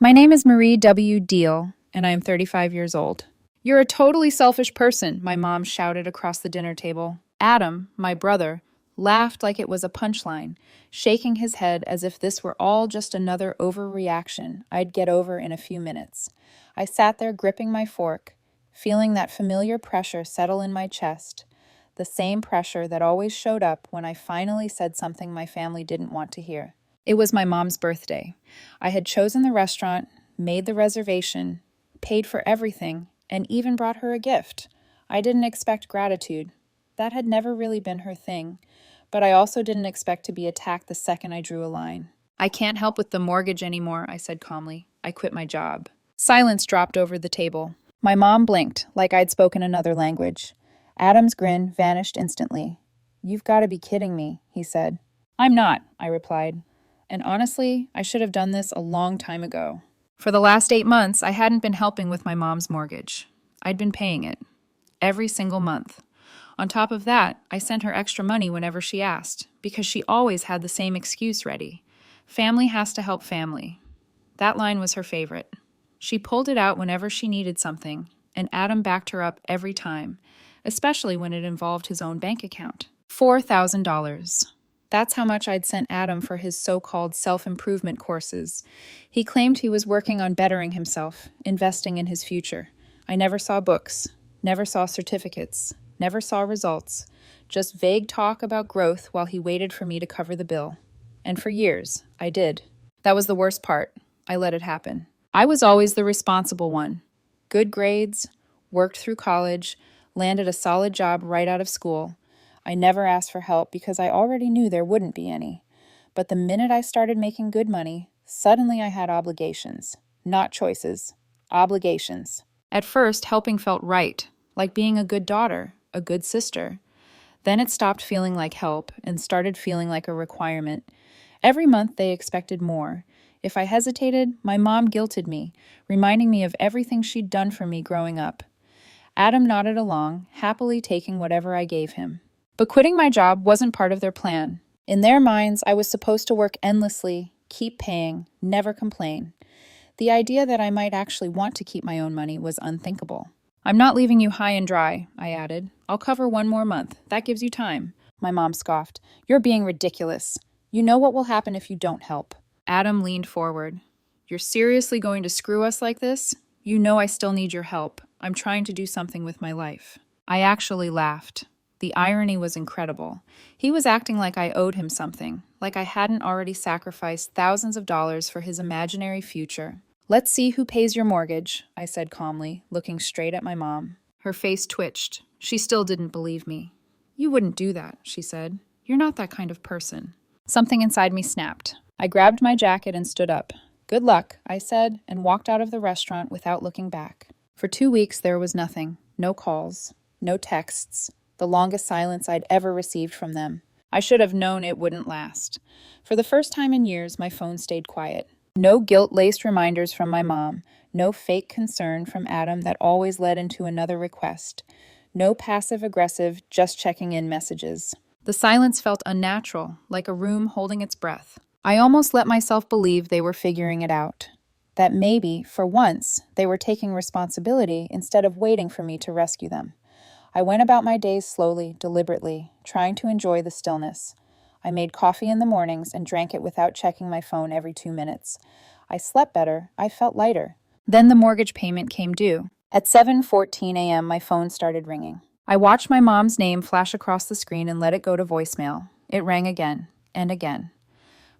My name is Marie W. Deal, and I am 35 years old. You're a totally selfish person, my mom shouted across the dinner table. Adam, my brother, laughed like it was a punchline, shaking his head as if this were all just another overreaction I'd get over in a few minutes. I sat there gripping my fork, feeling that familiar pressure settle in my chest, the same pressure that always showed up when I finally said something my family didn't want to hear. It was my mom's birthday. I had chosen the restaurant, made the reservation, paid for everything, and even brought her a gift. I didn't expect gratitude. That had never really been her thing, but I also didn't expect to be attacked the second I drew a line. I can't help with the mortgage anymore, I said calmly. I quit my job. Silence dropped over the table. My mom blinked, like I'd spoken another language. Adam's grin vanished instantly. You've got to be kidding me, he said. I'm not, I replied. And honestly, I should have done this a long time ago. For the last 8 months, I hadn't been helping with my mom's mortgage. I'd been paying it. Every single month. On top of that, I sent her extra money whenever she asked, because she always had the same excuse ready. Family has to help family. That line was her favorite. She pulled it out whenever she needed something, and Adam backed her up every time, especially when it involved his own bank account. $4,000. That's how much I'd sent Adam for his so-called self-improvement courses. He claimed he was working on bettering himself, investing in his future. I never saw books, never saw certificates, never saw results, just vague talk about growth while he waited for me to cover the bill. And for years, I did. That was the worst part. I let it happen. I was always the responsible one. Good grades, worked through college, landed a solid job right out of school. I never asked for help because I already knew there wouldn't be any. But the minute I started making good money, suddenly I had obligations. Not choices. Obligations. At first, helping felt right, like being a good daughter, a good sister. Then it stopped feeling like help and started feeling like a requirement. Every month they expected more. If I hesitated, my mom guilted me, reminding me of everything she'd done for me growing up. Adam nodded along, happily taking whatever I gave him. But quitting my job wasn't part of their plan. In their minds, I was supposed to work endlessly, keep paying, never complain. The idea that I might actually want to keep my own money was unthinkable. I'm not leaving you high and dry, I added. I'll cover 1 more month. That gives you time. My mom scoffed. You're being ridiculous. You know what will happen if you don't help. Adam leaned forward. You're seriously going to screw us like this? You know I still need your help. I'm trying to do something with my life. I actually laughed. The irony was incredible. He was acting like I owed him something, like I hadn't already sacrificed thousands of dollars for his imaginary future. Let's see who pays your mortgage, I said calmly, looking straight at my mom. Her face twitched. She still didn't believe me. You wouldn't do that, she said. You're not that kind of person. Something inside me snapped. I grabbed my jacket and stood up. Good luck, I said, and walked out of the restaurant without looking back. For 2 weeks there was nothing. No calls. No texts. The longest silence I'd ever received from them. I should have known it wouldn't last. For the first time in years, my phone stayed quiet. No guilt-laced reminders from my mom. No fake concern from Adam that always led into another request. No passive-aggressive, just checking in messages. The silence felt unnatural, like a room holding its breath. I almost let myself believe they were figuring it out. That maybe, for once, they were taking responsibility instead of waiting for me to rescue them. I went about my days slowly, deliberately, trying to enjoy the stillness. I made coffee in the mornings and drank it without checking my phone every 2 minutes. I slept better. I felt lighter. Then the mortgage payment came due. At 7:14 a.m., my phone started ringing. I watched my mom's name flash across the screen and let it go to voicemail. It rang again and again.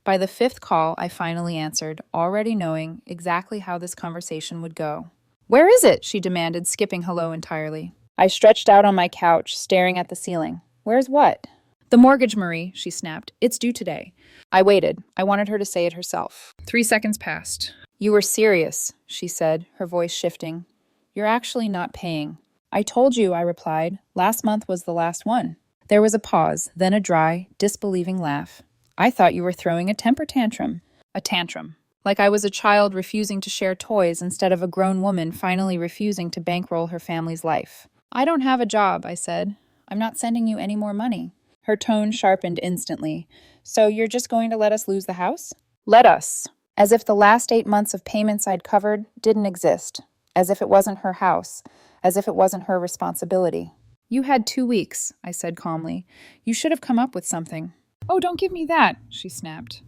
By the 5th call, I finally answered, already knowing exactly how this conversation would go. Where is it? She demanded, skipping hello entirely. I stretched out on my couch, staring at the ceiling. Where's what? The mortgage, Marie, she snapped. It's due today. I waited. I wanted her to say it herself. 3 seconds passed. You were serious, she said, her voice shifting. You're actually not paying. I told you, I replied. Last month was the last one. There was a pause, then a dry, disbelieving laugh. I thought you were throwing a temper tantrum. A tantrum. Like I was a child refusing to share toys instead of a grown woman finally refusing to bankroll her family's life. I don't have a job, I said. I'm not sending you any more money. Her tone sharpened instantly. So you're just going to let us lose the house? Let us. As if the last 8 months of payments I'd covered didn't exist, as if it wasn't her house, as if it wasn't her responsibility. You had 2 weeks, I said calmly. You should have come up with something. Oh, don't give me that, she snapped.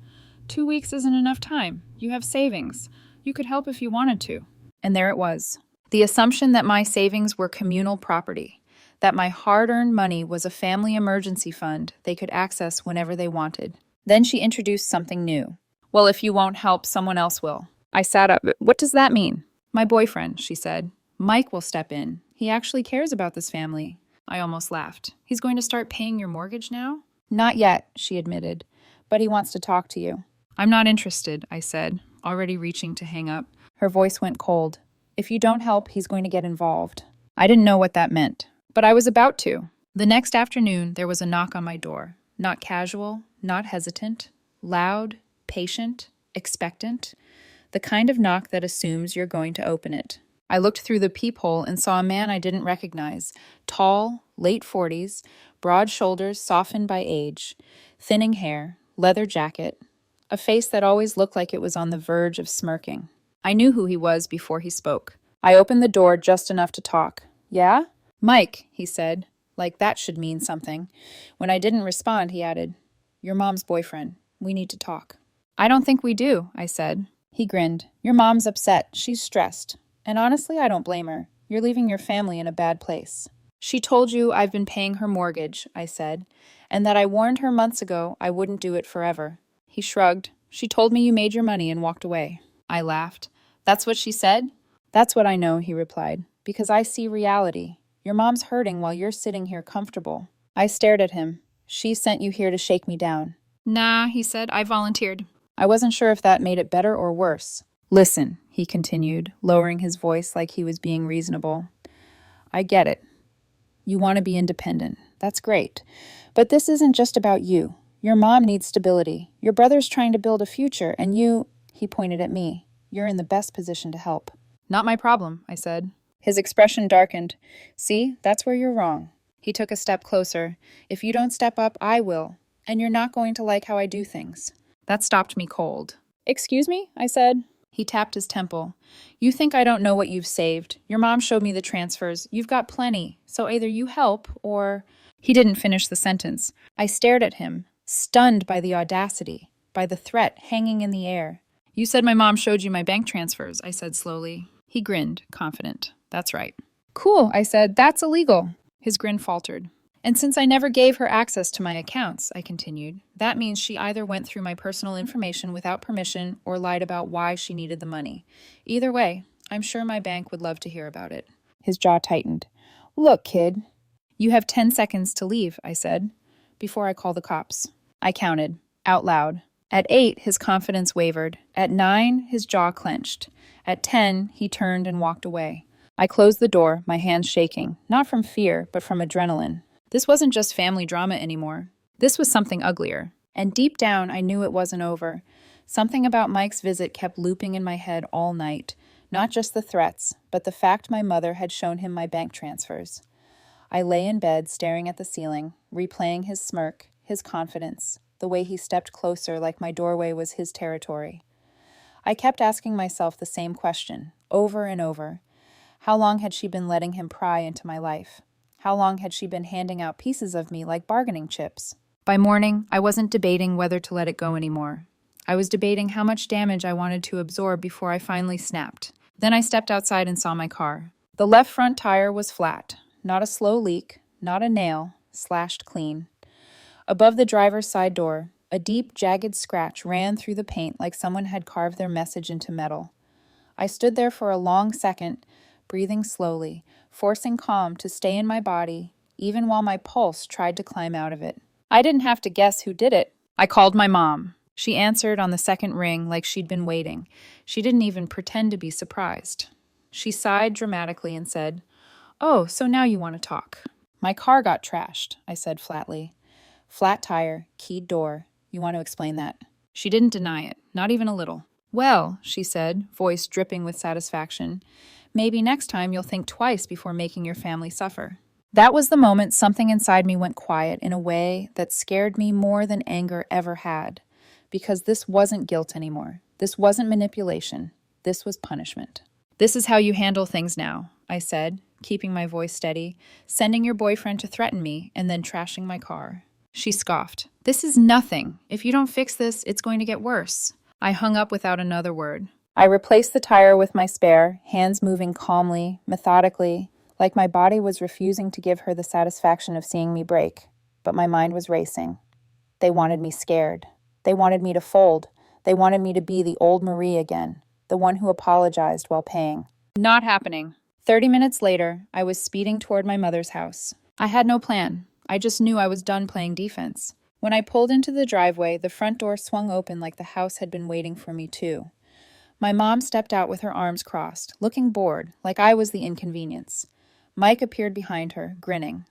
2 weeks isn't enough time. You have savings. You could help if you wanted to. And there it was. The assumption that my savings were communal property, that my hard-earned money was a family emergency fund they could access whenever they wanted. Then she introduced something new. Well, if you won't help, someone else will. I sat up. What does that mean? My boyfriend, she said. Mike will step in. He actually cares about this family. I almost laughed. He's going to start paying your mortgage now? Not yet, she admitted, but he wants to talk to you. I'm not interested, I said, already reaching to hang up. Her voice went cold. If you don't help, he's going to get involved. I didn't know what that meant, but I was about to. The next afternoon, there was a knock on my door. Not casual, not hesitant, loud, patient, expectant, the kind of knock that assumes you're going to open it. I looked through the peephole and saw a man I didn't recognize, tall, late 40s, broad shoulders softened by age, thinning hair, leather jacket, a face that always looked like it was on the verge of smirking. I knew who he was before he spoke. I opened the door just enough to talk. Yeah? Mike, he said, like that should mean something. When I didn't respond, he added, Your mom's boyfriend. We need to talk. I don't think we do, I said. He grinned. Your mom's upset. She's stressed. And honestly, I don't blame her. You're leaving your family in a bad place. She told you I've been paying her mortgage, I said, and that I warned her months ago I wouldn't do it forever. He shrugged. She told me you made your money and walked away. I laughed. That's what she said? That's what I know, he replied, because I see reality. Your mom's hurting while you're sitting here comfortable. I stared at him. She sent you here to shake me down. Nah, he said. I volunteered. I wasn't sure if that made it better or worse. Listen, he continued, lowering his voice like he was being reasonable. I get it. You want to be independent. That's great. But this isn't just about you. Your mom needs stability. Your brother's trying to build a future, and you, he pointed at me, you're in the best position to help. Not my problem, I said. His expression darkened. See, that's where you're wrong. He took a step closer. If you don't step up, I will. And you're not going to like how I do things. That stopped me cold. Excuse me? I said. He tapped his temple. You think I don't know what you've saved. Your mom showed me the transfers. You've got plenty. So either you help or... He didn't finish the sentence. I stared at him, stunned by the audacity, by the threat hanging in the air. You said my mom showed you my bank transfers, I said slowly. He grinned, confident. That's right. Cool, I said. That's illegal. His grin faltered. And since I never gave her access to my accounts, I continued, that means she either went through my personal information without permission or lied about why she needed the money. Either way, I'm sure my bank would love to hear about it. His jaw tightened. Look, kid. You have 10 seconds to leave, I said, before I call the cops. I counted, out loud. At 8, his confidence wavered. At 9, his jaw clenched. At 10, he turned and walked away. I closed the door, my hands shaking, not from fear, but from adrenaline. This wasn't just family drama anymore. This was something uglier. And deep down, I knew it wasn't over. Something about Mike's visit kept looping in my head all night. Not just the threats, but the fact my mother had shown him my bank transfers. I lay in bed, staring at the ceiling, replaying his smirk, his confidence, the way he stepped closer like my doorway was his territory. I kept asking myself the same question, over and over. How long had she been letting him pry into my life? How long had she been handing out pieces of me like bargaining chips? By morning, I wasn't debating whether to let it go anymore. I was debating how much damage I wanted to absorb before I finally snapped. Then I stepped outside and saw my car. The left front tire was flat. Not a slow leak, not a nail, slashed clean. Above the driver's side door, a deep, jagged scratch ran through the paint like someone had carved their message into metal. I stood there for a long second, breathing slowly, forcing calm to stay in my body, even while my pulse tried to climb out of it. I didn't have to guess who did it. I called my mom. She answered on the second ring like she'd been waiting. She didn't even pretend to be surprised. She sighed dramatically and said, Oh, so now you want to talk. My car got trashed, I said flatly. Flat tire, keyed door. You want to explain that? She didn't deny it, not even a little. Well, she said, voice dripping with satisfaction, maybe next time you'll think twice before making your family suffer. That was the moment something inside me went quiet in a way that scared me more than anger ever had, because this wasn't guilt anymore. This wasn't manipulation. This was punishment. This is how you handle things now, I said, keeping my voice steady, sending your boyfriend to threaten me and then trashing my car. She scoffed. This is nothing. If you don't fix this, it's going to get worse. I hung up without another word. I replaced the tire with my spare, hands moving calmly, methodically, like my body was refusing to give her the satisfaction of seeing me break. But my mind was racing. They wanted me scared. They wanted me to fold. They wanted me to be the old Marie again, the one who apologized while paying. Not happening. 30 minutes later, I was speeding toward my mother's house. I had no plan. I just knew I was done playing defense. When I pulled into the driveway, the front door swung open like the house had been waiting for me too. My mom stepped out with her arms crossed, looking bored, like I was the inconvenience. Mike appeared behind her, grinning.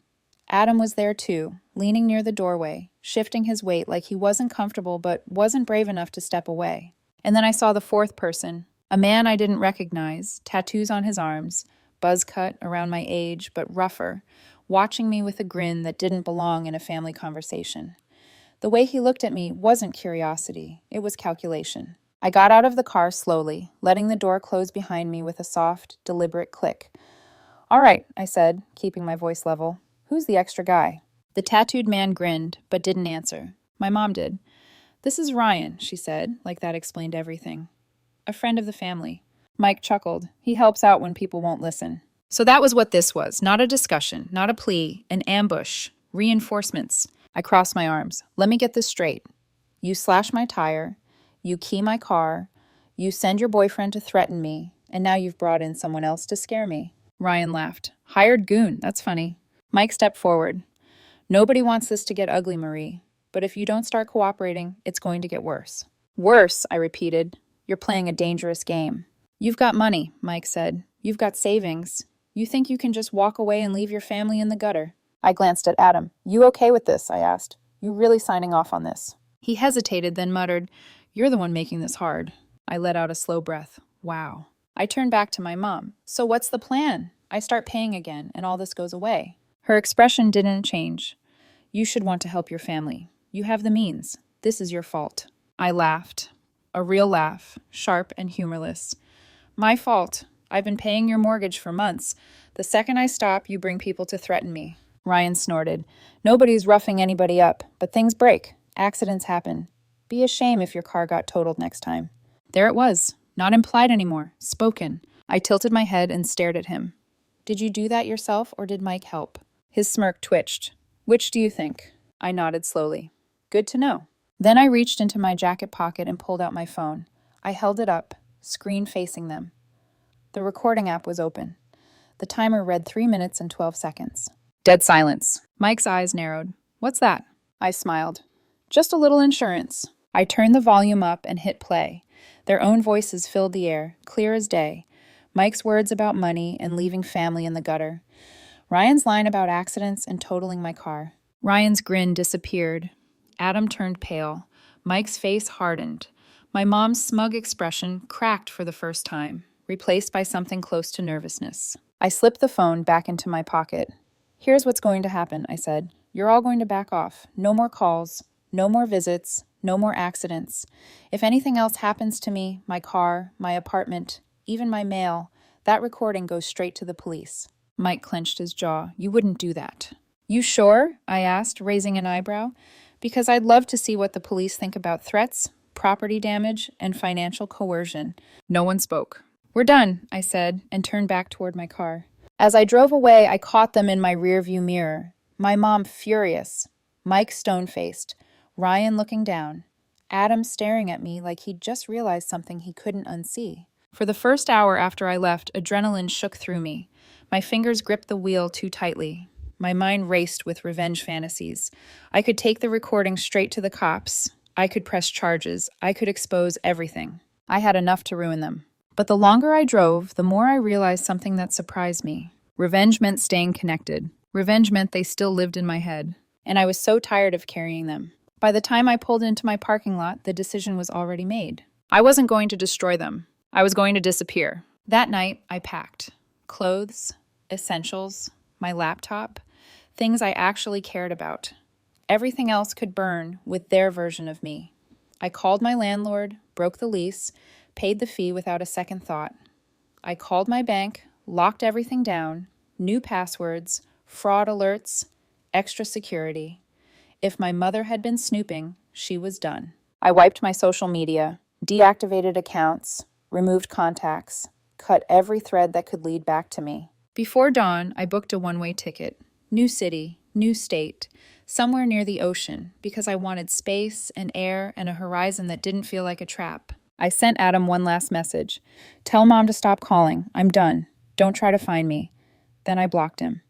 Adam was there too, leaning near the doorway, shifting his weight like he wasn't comfortable but wasn't brave enough to step away. And then I saw the fourth person, a man I didn't recognize, tattoos on his arms, buzz cut around my age but rougher, watching me with a grin that didn't belong in a family conversation. The way he looked at me wasn't curiosity, it was calculation. I got out of the car slowly, letting the door close behind me with a soft, deliberate click. All right, I said, keeping my voice level. Who's the extra guy? The tattooed man grinned, but didn't answer. My mom did. This is Ryan, she said, like that explained everything. A friend of the family. Mike chuckled. He helps out when people won't listen. So that was what this was. Not a discussion, not a plea, an ambush. Reinforcements. I crossed my arms. Let me get this straight. You slash my tire. You key my car. You send your boyfriend to threaten me. And now you've brought in someone else to scare me. Ryan laughed. Hired goon. That's funny. Mike stepped forward. Nobody wants this to get ugly, Marie. But if you don't start cooperating, it's going to get worse. Worse, I repeated. You're playing a dangerous game. You've got money, Mike said. You've got savings. You think you can just walk away and leave your family in the gutter? I glanced at Adam. You okay with this? I asked. You really signing off on this? He hesitated, then muttered, You're the one making this hard. I let out a slow breath. Wow. I turned back to my mom. So what's the plan? I start paying again, and all this goes away. Her expression didn't change. You should want to help your family. You have the means. This is your fault. I laughed. A real laugh, sharp and humorless. My fault. I've been paying your mortgage for months. The second I stop, you bring people to threaten me. Ryan snorted. Nobody's roughing anybody up, but things break. Accidents happen. Be a shame if your car got totaled next time. There it was. Not implied anymore. Spoken. I tilted my head and stared at him. Did you do that yourself, or did Mike help? His smirk twitched. Which do you think? I nodded slowly. Good to know. Then I reached into my jacket pocket and pulled out my phone. I held it up, screen facing them. The recording app was open. The timer read 3 minutes and 12 seconds. Dead silence. Mike's eyes narrowed. What's that? I smiled. Just a little insurance. I turned the volume up and hit play. Their own voices filled the air, clear as day. Mike's words about money and leaving family in the gutter. Ryan's line about accidents and totaling my car. Ryan's grin disappeared. Adam turned pale. Mike's face hardened. My mom's smug expression cracked for the first time, replaced by something close to nervousness. I slipped the phone back into my pocket. Here's what's going to happen, I said. You're all going to back off. No more calls. No more visits. No more accidents. If anything else happens to me, my car, my apartment, even my mail, that recording goes straight to the police. Mike clenched his jaw. You wouldn't do that. You sure? I asked, raising an eyebrow. Because I'd love to see what the police think about threats, property damage, and financial coercion. No one spoke. We're done, I said, and turned back toward my car. As I drove away, I caught them in my rearview mirror. My mom furious. Mike stone-faced. Ryan looking down. Adam staring at me like he'd just realized something he couldn't unsee. For the first hour after I left, adrenaline shook through me. My fingers gripped the wheel too tightly. My mind raced with revenge fantasies. I could take the recording straight to the cops. I could press charges. I could expose everything. I had enough to ruin them. But the longer I drove, the more I realized something that surprised me. Revenge meant staying connected. Revenge meant they still lived in my head. And I was so tired of carrying them. By the time I pulled into my parking lot, the decision was already made. I wasn't going to destroy them. I was going to disappear. That night, I packed. Clothes, essentials, my laptop, things I actually cared about. Everything else could burn with their version of me. I called my landlord, broke the lease, paid the fee without a second thought. I called my bank, locked everything down, new passwords, fraud alerts, extra security. If my mother had been snooping, she was done. I wiped my social media, deactivated accounts, removed contacts, cut every thread that could lead back to me. Before dawn, I booked a one-way ticket. New city, new state, somewhere near the ocean, because I wanted space and air and a horizon that didn't feel like a trap. I sent Adam one last message. Tell Mom to stop calling. I'm done. Don't try to find me. Then I blocked him.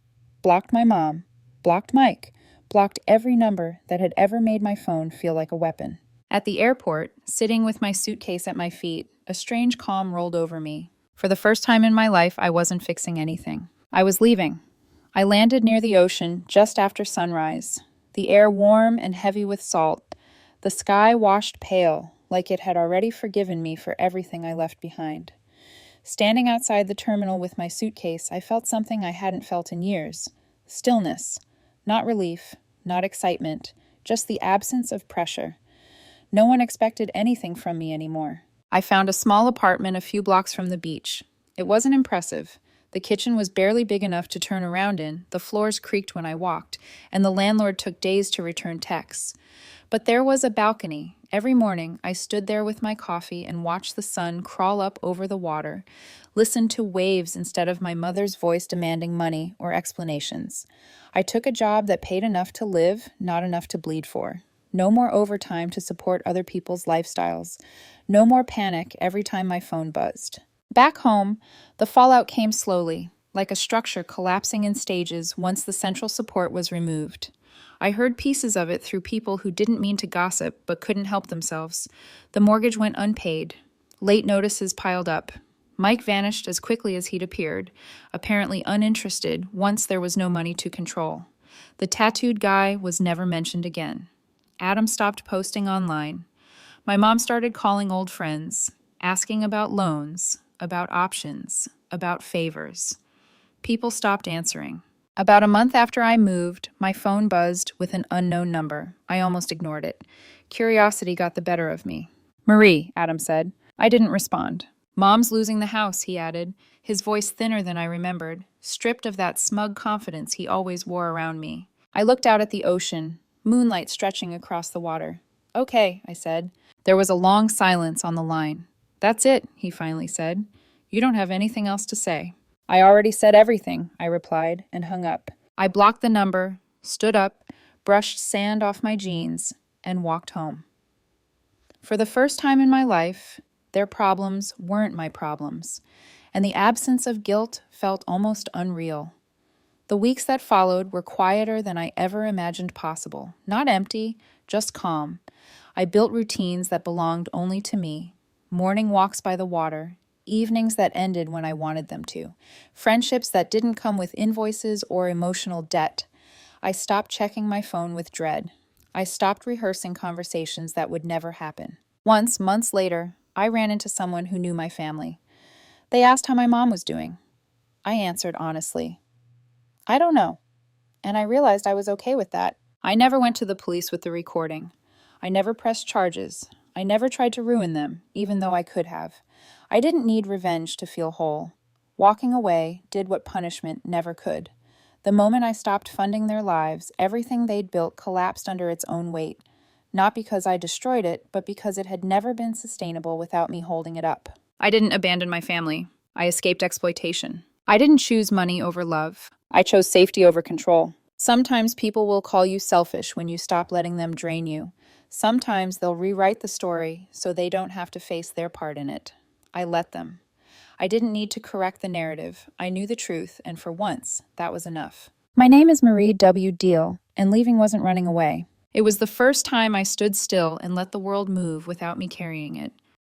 Blocked my mom. Blocked Mike. Blocked every number that had ever made my phone feel like a weapon. At the airport, sitting with my suitcase at my feet, a strange calm rolled over me. For the first time in my life, I wasn't fixing anything. I was leaving. I landed near the ocean just after sunrise, the air warm and heavy with salt, the sky washed pale, like it had already forgiven me for everything I left behind. Standing outside the terminal with my suitcase, I felt something I hadn't felt in years. Stillness. Not relief, not excitement, just the absence of pressure. No one expected anything from me anymore. I found a small apartment a few blocks from the beach. It wasn't impressive. The kitchen was barely big enough to turn around in, the floors creaked when I walked, and the landlord took days to return texts. But there was a balcony. Every morning, I stood there with my coffee and watched the sun crawl up over the water, listened to waves instead of my mother's voice demanding money or explanations. I took a job that paid enough to live, not enough to bleed for. No more overtime to support other people's lifestyles. No more panic every time my phone buzzed. Back home, the fallout came slowly, like a structure collapsing in stages once the central support was removed. I heard pieces of it through people who didn't mean to gossip but couldn't help themselves. The mortgage went unpaid. Late notices piled up. Mike vanished as quickly as he'd appeared, apparently uninterested once there was no money to control. The tattooed guy was never mentioned again. Adam stopped posting online. My mom started calling old friends, asking about loans, about options, about favors. People stopped answering. About a month after I moved, my phone buzzed with an unknown number. I almost ignored it. Curiosity got the better of me. "Marie," Adam said. I didn't respond. "Mom's losing the house," he added, his voice thinner than I remembered, stripped of that smug confidence he always wore around me. I looked out at the ocean, moonlight stretching across the water. "Okay," I said. There was a long silence on the line. "That's it," he finally said. "You don't have anything else to say." "I already said everything," I replied, and hung up. I blocked the number, stood up, brushed sand off my jeans, and walked home. For the first time in my life, their problems weren't my problems, and the absence of guilt felt almost unreal. The weeks that followed were quieter than I ever imagined possible. Not empty, just calm. I built routines that belonged only to me. Morning walks by the water, evenings that ended when I wanted them to, friendships that didn't come with invoices or emotional debt. I stopped checking my phone with dread. I stopped rehearsing conversations that would never happen. Once, months later, I ran into someone who knew my family. They asked how my mom was doing. I answered honestly, "I don't know." And I realized I was okay with that. I never went to the police with the recording. I never pressed charges. I never tried to ruin them, even though I could have. I didn't need revenge to feel whole. Walking away did what punishment never could. The moment I stopped funding their lives, everything they'd built collapsed under its own weight. Not because I destroyed it, but because it had never been sustainable without me holding it up. I didn't abandon my family. I escaped exploitation. I didn't choose money over love. I chose safety over control. Sometimes people will call you selfish when you stop letting them drain you. Sometimes they'll rewrite the story so they don't have to face their part in it. I let them. I didn't need to correct the narrative. I knew the truth, and for once, that was enough. My name is Marie W. Deal, and leaving wasn't running away. It was the first time I stood still and let the world move without me carrying it.